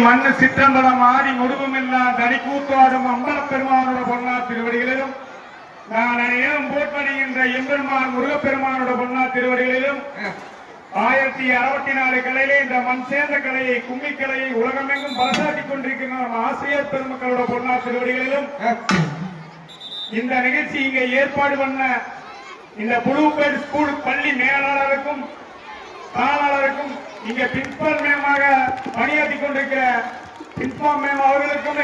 மண்ணு சிற்றம்பலம் ஆடி முழுவமெல்லாம் தனி கூத்தாடும் அம்பலப் பெருமானோட பொன்னா திருவடிகளிலும் நான் அனைவரும் போற்றணிகின்ற எம்பெருமான் முருகப்பெருமானோட பொன்னா திருவடிகளிலும் 1064 கலையிலே இந்த மண் சேர்ந்த கலையை கும்மி கலையை உலகமெங்கும் பரசாட்டிக் கொண்டிருக்கின்ற ஆசிரியர் பெருமக்களோட பொன்னா திருவடிகளிலும் இந்த நிகழ்ச்சி இங்கே ஏற்பாடு பண்ண இந்த புளூபேர்ட் ஸ்கூல் பள்ளி மேலாளருக்கும் தாளாளருக்கும் இங்க பிரின்சிபல் மேமாக பணியாற்றிக் கொண்டிருக்கிற பிரின்சிபல் மேம் அவர்களுக்கும்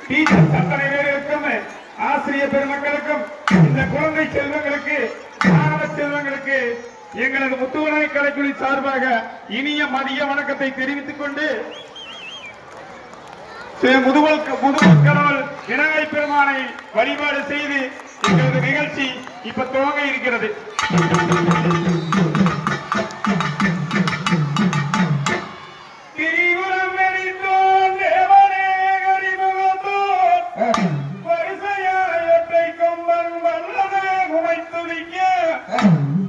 டீச்சர் அத்தனை பேர்களுக்கும் ஆசிரியர் பெருமக்களுக்கும் இந்த குழந்தை செல்வங்களுக்கு மாணவ செல்வங்களுக்கு எங்களது முத்துவனை கலைக்குழு சார்பாக இனிய மதிய வணக்கத்தை தெரிவித்துக் கொண்டு முதுவல் கடவுள் விநாயகர் பெருமானை வழிபாடு செய்து எங்களது நிகழ்ச்சி இப்ப துவங்க இருக்கிறது.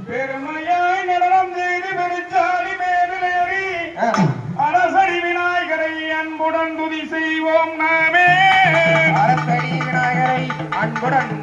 பெருமையாய் நடனம் செய்து பெருச்சாலி மேலேறி அரசடி விநாயகரை அன்புடன் துதி செய்வோம் நாமே. அரசடி விநாயகரை அன்புடன்